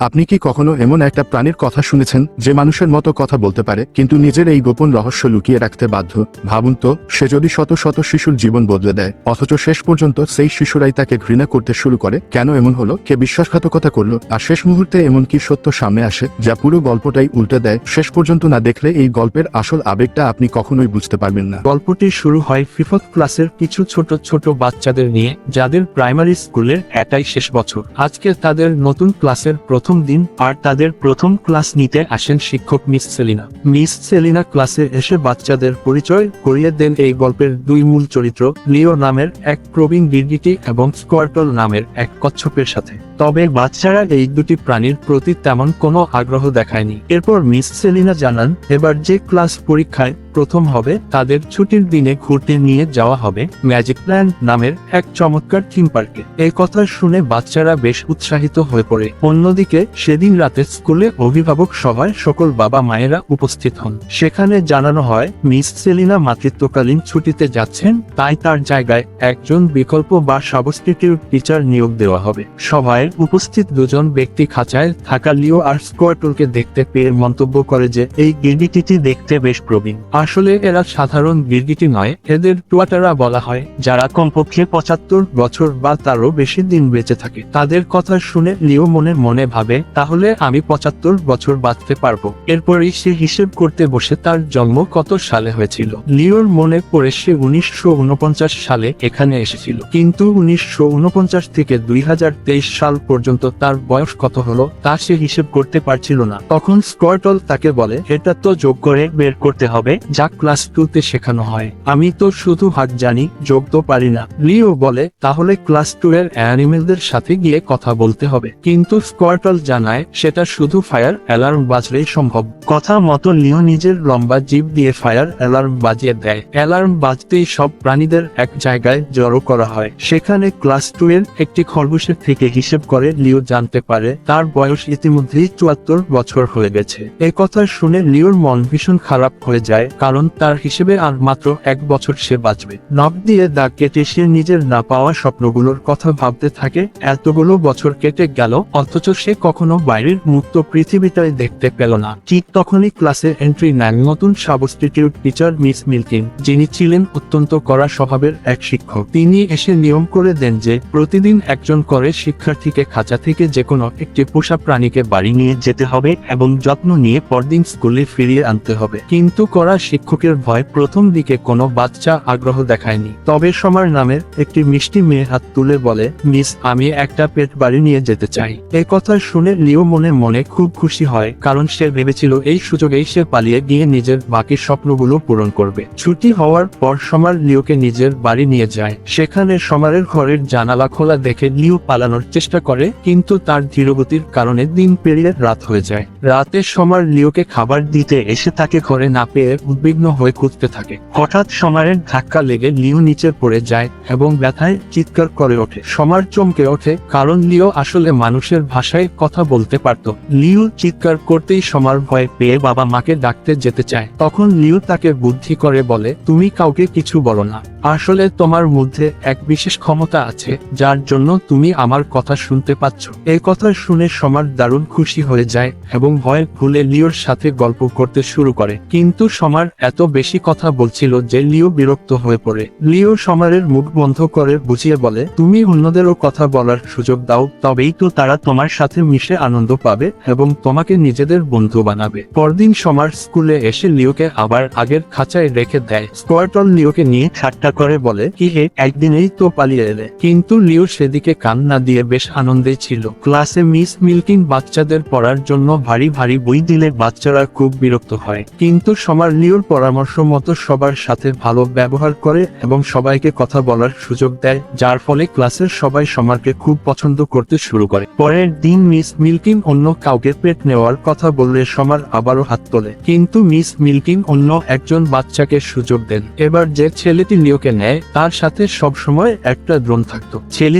আপনি কি কখনো এমন একটা প্রাণীর কথা শুনেছেন যে মানুষের মতো কথা বলতে পারে কিন্তু নিজের এই গোপন রহস্য লুকিয়ে রাখতে বাধ্য? ভাবুন তো, সে যদি শত শত শিশুর জীবন বদলে দেয়, অথচ শেষ পর্যন্ত সেই শিশুরাই তাকে ঘৃণা করতে শুরু করে। কেন এমন হলো? কে বিশ্বাসঘাতকতা করলো? আর শেষ মুহূর্তে এমন কি সত্য সামনে আসে যা পুরো গল্পটাই উল্টে দেয়? শেষ পর্যন্ত না দেখলে এই গল্পের আসল আবেগটা আপনি কখনোই বুঝতে পারবেন না। গল্পটি শুরু হয় ফিফথ ক্লাসের কিছু ছোট ছোট বাচ্চাদের নিয়ে, যাদের প্রাইমারি স্কুলের এটাই শেষ বছর। আজকে তাদের নতুন ক্লাসের প্রথম দিন, আর তাদের প্রথম ক্লাস নিতে আসেন শিক্ষক মিস সেলিনা। মিস সেলিনা ক্লাসে এসে বাচ্চাদের পরিচয় করিয়ে দেন এই গল্পের দুই মূল চরিত্র, লিও নামের এক প্রবীণ গিরগিটি এবং স্কোয়ার্টল নামের এক কচ্ছপের সাথে। তবে বাচ্চারা এই দুটি প্রাণীর প্রতি তেমন কোনো আগ্রহ দেখায়নি। এরপর মিস সেলিনা জানান, এবার যে ক্লাস পরীক্ষায় প্রথম হবে তাদের ছুটির দিনে ঘুরতে নিয়ে যাওয়া হবে ম্যাজিক ল্যান্ড নামের এক চমৎকার থিম পার্কে। এই কথা শুনে বাচ্চারা বেশ উৎসাহিত হয়ে পড়ে। অন্যদিকে সেদিন রাতে স্কুলে অভিভাবক সভায় সকল বাবা মায়েরা উপস্থিত হন। সেখানে জানানো হয় মিস সেলিনা মাতৃত্বকালীন ছুটিতে যাচ্ছেন, তাই তার জায়গায় একজন বিকল্প বা সাবস্টিটিউট টিচার নিয়োগ দেওয়া হবে। সভায় উপস্থিত দুজন ব্যক্তি খাঁচায় থাকা লিও আর স্কোয়ার্টলকে দেখতে পেয়ে মন্তব্য করে যে এই গিরগিটিটি দেখতে বেশ প্রবীণ। আসলে এরা সাধারণ গিরগিটি নয়, এদের টুয়াটারা বলা হয়, যারা কমপক্ষে 75 বছর বা তারও বেশি দিন বেঁচে থাকে। তাদের কথা শুনে লিও মনে মনে ভাবে, তাহলে আমি 75 বছর বাঁচতে পারবো। এরপরই সে হিসেব করতে বসে তার জন্ম কত সালে হয়েছিল। লিওর মনে পড়ে সে 1949 সালে এখানে এসেছিল, কিন্তু 1949 থেকে 2023 সাল পর্যন্ত তার বয়স কত হলো তা সে হিসেব করতে পারছিল না। তখন স্কোয়ার্টল তাকে বলে, এটা তো যোগ করে বের করতে হবে, যা ক্লাস 2-তে শেখানো হয়। আমি তো শুধু ভাগ জানি, যোগ তো পারি না। লিও বলে, তাহলে ক্লাস 2 এর অ্যানিমেলদের সাথে গিয়ে কথা বলতে হবে। কিন্তু স্কোয়ার্টল জানায় সেটা শুধু ফায়ার অ্যালার্ম বাজলেই সম্ভব। কথা মতো লিও নিজের লম্বা জিভ দিয়ে ফায়ার অ্যালার্ম বাজিয়ে দেয়। অ্যালার্ম বাজতেই সব প্রাণীদের এক জায়গায় জড়ো করা হয়। সেখানে ক্লাস 2 এর একটি খরগোশের থেকে হিসেব করে লিও জানতে পারে তার বয়স ইতিমধ্যেই 74 বছর হয়ে গেছে। এই কথা শুনে লিওর মন ভীষণ খারাপ হয়ে যায়, কারণ তার হিসেবে আর মাত্র 1 বছর সে বাঁচবে। নখ দিয়ে দাগ কেটে সে নিজের না পাওয়া স্বপ্নগুলোর কথা ভাবতে থাকে। এতগুলো বছর কেটে গেল, অথচ সে কখনো বাইরের মুক্ত পৃথিবীটাই দেখতে পেল না। ঠিক তখনই ক্লাসে এন্ট্রি নেন নতুন সাবস্টিটিউট টিচার মিস মিল্কিন, যিনি ছিলেন অত্যন্ত কড়া স্বভাবের এক শিক্ষক। তিনি এসে নিয়ম করে দেন যে প্রতিদিন একজন করে শিক্ষার্থীকে খাঁচা থেকে যে কোনো একটি পোষা প্রাণীকে বাড়ি নিয়ে যেতে হবে এবং যত্ন নিয়ে পরদিন স্কুলে ফিরিয়ে আনতে হবে। কিন্তু কড়া শিক্ষকের ভয় প্রথম দিকে কোনো বাচ্চা আগ্রহ দেখায়নি। তবে সমার নামের একটি মিষ্টি মেয়ে হাত তুলে বলে, মিস, আমি একটা পেট বাড়ি নিয়ে যেতে চাই। এই কথা শুনে লিও মনে মনে খুব খুশি হয়, কারণ সে ভেবেছিল এই সুযোগেই সে পালিয়ে গিয়ে নিজের বাকি স্বপ্নগুলো পূরণ করবে। ছুটি হওয়ার পর সমার লিওকে নিজের বাড়ি নিয়ে যায়। সেখানে সমারের ঘরের জানালা খোলা দেখে লিও পালানোর চেষ্টা করে, কিন্তু তার ধীরগতির কারণে দিন পেরিয়ে রাত হয়ে যায়। রাতে সমার লিওকে খাবার দিতে এসে তাকে ঘরে না পেয়ে উদ্বিগ্ন হয়ে খুঁজতে থাকে। হঠাৎ সমারের ধাক্কা লেগে লিও নিচে পড়ে যায় এবং ব্যথায় চিৎকার করে ওঠে। সমার চমকে ওঠে, কারণ লিও আসলে মানুষের ভাষায় কথা বলতে পারত। লিও চিৎকার করতেই সমার ভয় পেয়ে বাবা মাকে ডাকতে যেতে চায়। তখন লিও তাকে বুদ্ধি করে বলে, তুমি কাউকে কিছু বলো না, আসলে তোমার মধ্যে এক বিশেষ ক্ষমতা আছে যার জন্য তুমি আমার কথা শুনতে পাচ্ছ। এই কথা শুনে সমার দারুণ খুশি হয়ে যায় এবং ভয় ভুলে লিওর সাথে গল্প করতে শুরু করে। কিন্তু সমার এত বেশি কথা বলছিল যে লিও বিরক্ত হয়ে পড়ে। লিও সমারের মুখ বন্ধ করে বুঝিয়ে বলে, তুমি অন্যদেরও কথা বলার সুযোগ দাও, তবেই তো তারা তোমার সাথে মিশে আনন্দ পাবে এবং তোমাকে নিজেদের বন্ধু বানাবে। পরদিন সমার স্কুলে এসে লিওকে আবার আগের খাঁচায় রেখে দেয়। স্কোয়ার্টল লিওকে নিয়ে ঠাট্টা করে বলে, কি হে, একদিনেই তো পালিয়ে এলে। কিন্তু লিও সেদিকে কান না দিয়ে বেশ আনন্দে ছিল। ক্লাসে মিস মিল্কিন বাচ্চাদের পড়ার জন্য ভারী ভারী বই দিলে বাচ্চারা খুব বিরক্ত হয়, কিন্তু সমার লিওর পরামর্শ মতো সবার সাথে ভালো ব্যবহার করে এবং সবাইকে কথা বলার সুযোগ দেয়, যার ফলে ক্লাসের সবাই সমারকে খুব পছন্দ করতে শুরু করে। পরের দিন মিস মিল্কিন অন্য কাউকে পেট নেওয়ার কথা বললে সমার আবারও হাত তোলে, কিন্তু মিস মিল্কিন অন্য একজন বাচ্চাকে সুযোগ দেন। এবার যে ছেলেটি লিওকে নেয় তার সাথে সবসময় একটা ড্রোন থাকতো। ছেলে